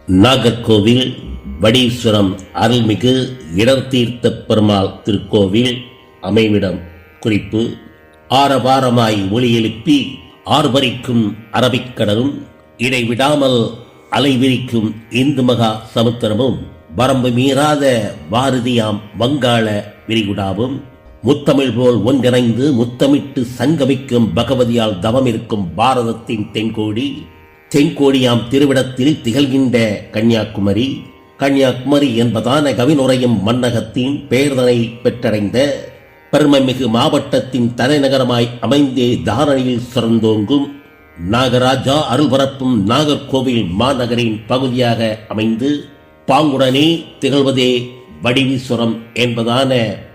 நாகர்கோவில் வடீஸ்வரம் அருள்மிகு இடர்தீர்த்த பெருமாள் திருக்கோவில் அமைவிடம் குறிப்பு. ஆரவாரமாய் ஒளி எழுப்பி ஆர்ப்பரிக்கும் அரபிக்கடலும் இடைவிடாமல் அலைவிரிக்கும் இந்து மகா சமுத்திரமும் வரம்பு மீறாத பாரதியாம் வங்காள விரிகுடாவும் முத்தமிழ் போல் ஒன்றிணைந்து முத்தமிட்டு சங்கமிக்கும் பகவதியால் தவம் இருக்கும் பாரதத்தின் தென்கோடியாம் திருவிடத்தில் திகழ்கின்ற கன்னியாகுமரி என்பதான கவினுரையும் மன்னகத்தின் பெயர்தனை பெற்றடைந்த பெருமைமிகு மாவட்டத்தின் தலைநகரமாய் அமைந்தே தாரணியில் சிறந்தோங்கும் நாகராஜா அருள்பரப்பும் நாகர்கோவில் மாநகரின் பகுதியாக அமைந்து பாங்குடனே திகழ்வதே வடிவீஸ்வரம் என்பதான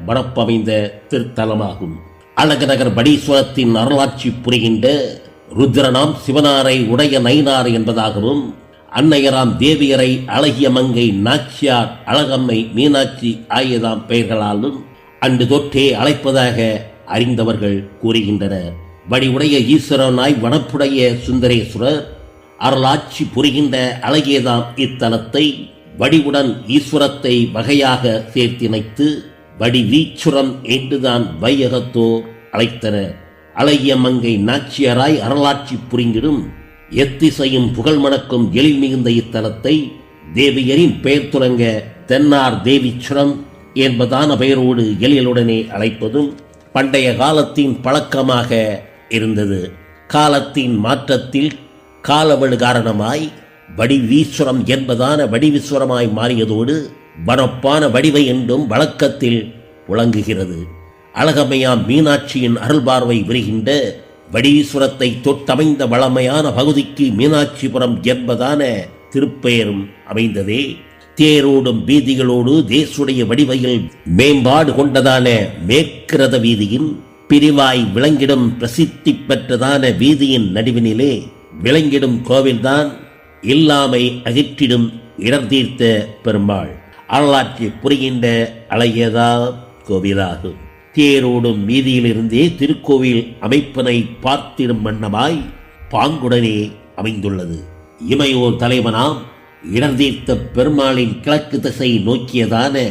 வனப்பமைந்த திருத்தலமாகும். அழகநகர் வடீஸ்வரத்தின் அருளாட்சி புரிகின்ற ருத்ரனாம் சிவனாரை உடைய நயினார் என்பதாகவும் அன்னையராம் தேவியரை அழகிய மங்கை நாச்சியார் அழகம்மை மீனாட்சி ஆகியதாம் பெயர்களாலும் அன்று தொற்றே அழைப்பதாக அறிந்தவர்கள் கூறுகின்றனர். வடிவுடைய ஈஸ்வரனாய் வனப்புடைய சுந்தரேஸ்வரர் அருளாட்சி புரிகின்ற அழகியதாம் இத்தலத்தை வடிவுடன் ஈஸ்வரத்தை வகையாக சேர்த்திணைத்து வடிவீச்சுரம் என்றுதான் வையகத்தோர் அழைத்தனர். அழகிய மங்கை நாச்சியராய் அருளாட்சி புரிந்திடும் எத்திசையும் புகழ் மணக்கும் எழில் மிகுந்த இத்தலத்தை தேவியரின் பெயர் துறங்க தென்னார் தேவீச்சுரம் என்பதான பெயரோடு எழிலுடனே அழைப்பதும் பண்டைய காலத்தின் பழக்கமாக இருந்தது. காலத்தின் மாற்றத்தில் காலவழு காரணமாய் வடிவீஸ்வரம் என்பதான வடிவீஸ்வரமாய் மாறியதோடு வனப்பான வடிவை என்றும் வழக்கத்தில் விளங்குகிறது. அழகமையாம் மீனாட்சியின் அருள்பார்வை விரிகின்ற வடீஸ்வரத்தை தொட்டமைந்த வளமையான பகுதிக்கு மீனாட்சிபுரம் என்பதான திருப்பெயரும் அமைந்ததே. தேரோடும் வீதிகளோடு தேசுடைய வடிவையில் மேம்பாடு கொண்டதான மேற்கிரத வீதியின் பிரிவாய் விளங்கிடும் பிரசித்தி பெற்றதான வீதியின் நடுவினிலே விளங்கிடும் கோவில்தான் இல்லாமை அகற்றிடும் இடர்தீர்த்த பெருமாள் அருளாட்சி புரிகின்ற அழகியதா கோவிலாகும். தேரோடும் வீதியிலிருந்தே திருக்கோவில் அமைப்பினை பார்த்திடும் வண்ணமாய் பாங்குடனே அமைந்துள்ளது. இமையோர் தலைவனாம் இடர்தீர்த்த பெருமாளின் கிழக்கு திசை நோக்கியதான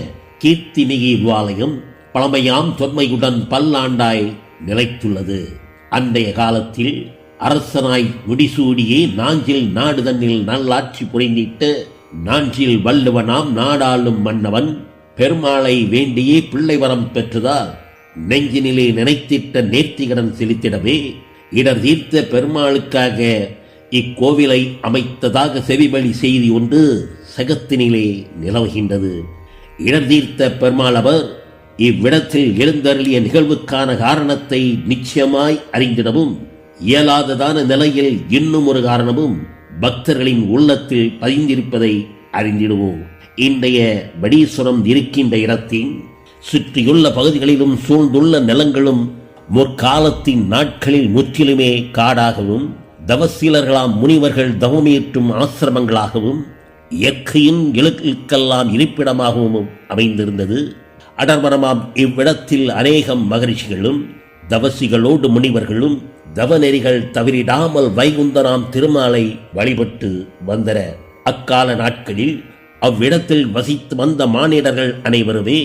கீர்த்திமிகு ஆலயம் பழமையாம் தொன்மையுடன் பல்லாண்டாய் நிலைத்துள்ளது. அன்றைய காலத்தில் அரசனாய் முடிசூடியே நாஞ்சில் நாடு தன்னில் நல்லாட்சி புரிந்திட்டு நாஞ்சில் வள்ளுவனாம் நாடாளும் மன்னவன் பெருமாளை வேண்டியே பிள்ளை வரம் பெற்றதால் நெஞ்சினிலே நினைத்திட்ட நேர்த்திகடன் செலுத்திடவே இடர் தீர்த்த பெருமாளுக்காக இக்கோவிலை அமைத்ததாக செவிவழி செய்தி ஒன்று சகத்தினிலே நிலவுகின்றது. இடர் தீர்த்த பெருமாள் அவர் இவ்விடத்தில் எழுந்தருளிய நிகழ்வுக்கான காரணத்தை நிச்சயமாய் அறிந்திடவும் இயலாததான நிலையில் இன்னும் ஒரு காரணமும் பக்தர்களின் உள்ளத்தில் பதிந்திருப்பதை அறிந்திடுவோம். இன்றைய வடீஸ்வரம் இருக்கின்ற இடத்தின் சுற்றியுள்ள பகுதிகளிலும் சூழ்ந்துள்ள நிலங்களும் முற்காலத்தின் நாட்களில் முற்றிலுமே காடாகவும் தவசீலர்களாம் முனிவர்கள் தவமேற்றும் ஆசிரமங்களாகவும் இயற்கையின் எழுக்கெல்லாம் இருப்பிடமாகவும் அமைந்திருந்தது. அடர்மரமாம் இவ்விடத்தில் அநேகம் மகரிஷிகளும் தவசிகளோடு முனிவர்களும் தவநெறிகள் தவறிடாமல் வைகுந்தராம் திருமாலை வழிபட்டு வந்தனர். அக்கால நாட்களில் அவ்விடத்தில் வசித்து வந்த மானிடர்கள் அனைவருமே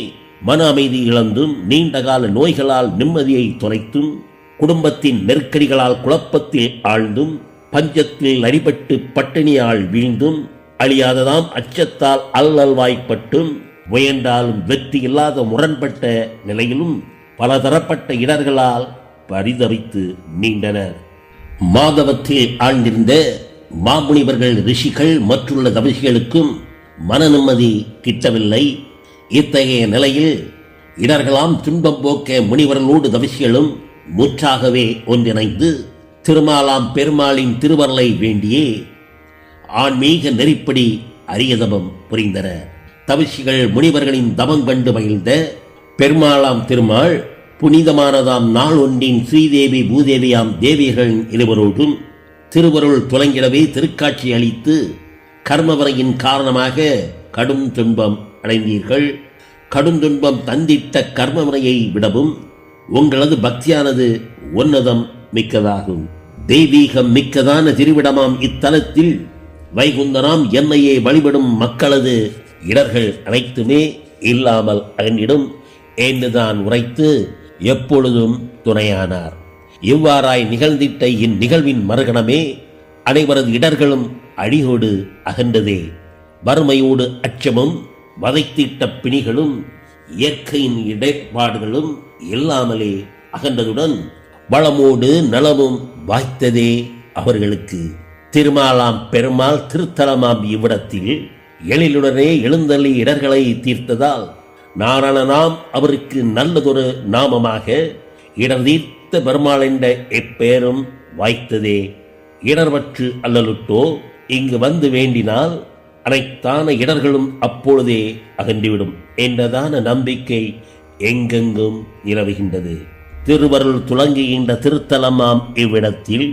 மன அமைதி இழந்தும் நீண்டகால நோய்களால் நிம்மதியை தொலைத்தும் குடும்பத்தின் நெருக்கடிகளால் குழப்பத்தில் ஆழ்ந்தும் பஞ்சத்தில் அடிபட்டு பட்டினியால் வீழ்ந்தும் அழியாததாம் அச்சத்தால் அல்லல்வாய்ப்பட்டும் முயன்றாலும் வெற்றி இல்லாத முரண்பட்ட நிலையிலும் பலதரப்பட்ட இடர்களால் பரிதவித்து நீண்டனர். மாதவத்தில் ஆழ்ந்திருந்த மாமுனிவர்கள் ரிஷிகள் மற்றுள்ள தவசிகளுக்கும் மன நிம்மதி கிட்டவில்லை. இத்தகைய நிலையில் இடர்களாம் துன்பம் போக்க முனிவர்களோடு தவசிகளும் முற்றாகவே ஒன்றிணைந்து திருமாலாம் பெருமாளின் திருவருளை வேண்டியே ஆன்மீக நெறிப்படி அரியதவம் புரிந்தனர். தவசிகள் முனிவர்களின் தவம் கண்டு மகிழ்ந்த பெருமாளாம் திருமால் புனிதமானதாம் நாள் ஒன்றின் ஸ்ரீதேவி பூதேவியாம் தேவியர்கள் இருவரோடும் திருவருள் துலங்கிடவே திருக்காட்சி அளித்து கர்மவரையின் காரணமாக கடும் துன்பம் அடைந்தீர்கள். கடும் துன்பம் தந்திட்ட கர்மவரையை விடவும் உங்களது பக்தியானது உன்னதம் மிக்கதாகும். தெய்வீகம் மிக்கதான திருவிடமாம் இத்தலத்தில் வைகுந்தராம் என்னையே வழிபடும் மக்களது இடர்கள் அனைத்துமே இல்லாமல் அகன்றிடும் என்றுதான் உரைத்து எப்பொழுதும் துணையானார். இவ்வாறாய் நிகழ்ந்திட்ட இந்நிகழ்வின் மறுகணமே அனைவரது இடர்களும் அடியோடு அகன்றதே. வறுமையோடு அச்சமும் வதைத்திட்ட பிணிகளும் இயற்கையின் இடர்பாடுகளும் இல்லாமலே அகன்றதுடன் வளமோடு நலமும் வாய்த்ததே அவர்களுக்கு. திருமாலாம் பெருமாள் திருத்தலமாம் இவ்விடத்தில் எழிலுடனே எழுந்தள்ளி இடர்களை தீர்த்ததால் நாரணனாம் அவருக்கு நல்லதொரு நாமமாக இடர்தீர்த்த பெருமாள் என்ற எப்பெயரும் வாய்த்ததே. இடர்வற்று அல்லலுட்டோ இங்கு வந்து வேண்டினால் அனைத்தான இடர்களும் அப்பொழுதே அகன்றிவிடும் என்றதான நம்பிக்கை எங்கெங்கும் நிலவுகின்றது. திருவருள் துளங்குகின்ற திருத்தலமாம் இவ்விடத்தில்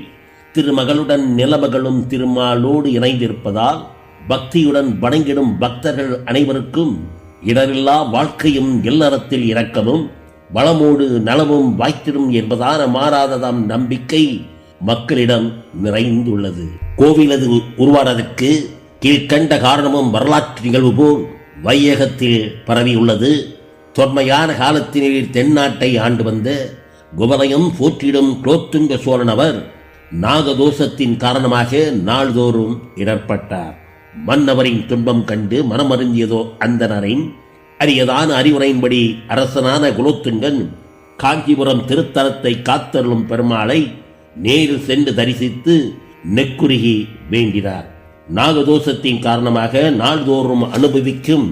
திருமகளுடன் நிலமகளும் திருமாலோடு இணைந்திருப்பதால் பக்தியுடன் வணங்கிடும் பக்தர்கள் அனைவருக்கும் இடரில்லா வாழ்க்கையும் இல்லறத்தில் இரக்கமும் வளமோடு நலமும் வாய்த்திடும் என்பதான மாறாததாம் நம்பிக்கை மக்களிடம் நிறைந்துள்ளது. கோவிலது உருவானதற்கு கீழ்கண்ட காரணமும் வரலாற்று நிகழ்வு போல் வையகத்தில் பரவியுள்ளது. தொன்மையான காலத்தினில் தென்னாட்டை ஆண்டு வந்த குவலயம் போற்றிடும் குலோத்துங்க சோழனவர் நாகதோஷத்தின் காரணமாக நாள்தோறும் இடர்பட்டார். மன்னவரின் துன்பம் கண்டு மனமருந்தியதோ அந்தனரின் அரியதான அறிவுரையின்படி அரசனான குலோத்துங்கன் காஞ்சிபுரம் திருத்தலத்தை காத்தருளும் பெருமாளை நேரில் சென்று தரிசித்து நெக்குருகி வேண்டினார். நாகதோஷத்தின் காரணமாக நாள்தோறும் அனுபவிக்கும்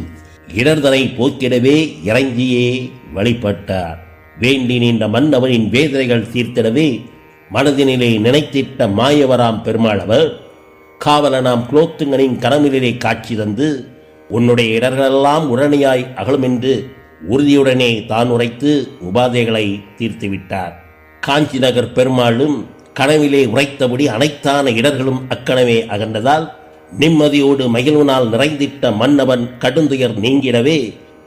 இடர்தனை போக்கிடவே இறங்கியே வழிபட்டார். வேண்டி நின்ற மன்னவனின் வேதனைகள் தீர்த்திடவே மனதினிலே நினைத்திட்ட மாயவராம் பெருமாள் அவர் காவலனாம் குலோத்துங்கனின் கனவிலே காட்சி தந்து உன்னுடைய இடர்களெல்லாம் உடனடியாய் அகலும் என்று உறுதியுடனே தான் உரைத்து உபாதைகளை தீர்த்துவிட்டார். காஞ்சி நகர் பெருமாளும் கனவிலே உரைத்தபடி அனைத்தான இடர்களும் அக்கனவே அகன்றதால் நிம்மதியோடு மகிழ்வினால் நிறைந்திட்ட மன்னவன் கடுந்துயர் நீங்கிடவே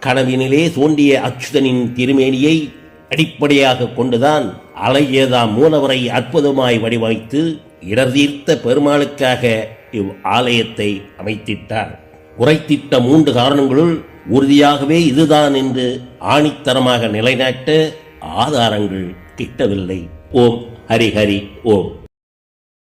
கனவினிலே தோன்றிய அச்சுதனின் திருமேனியை அடிப்படையாக கொண்டுதான் அழகியதாம் மூலவரை அற்புதமாய் வடிவமைத்து இடர்தீர்த்த பெருமாளுக்காக இவ் ஆலயத்தை அமைத்திட்டார். உரைத்திட்ட 3 காரணங்களுள் உறுதியாகவே இதுதான் என்று ஆணித்தரமாக நிலைநாட்ட ஆதாரங்கள் கிட்டவில்லை. ஓம் ஹரி ஹரி ஓம்.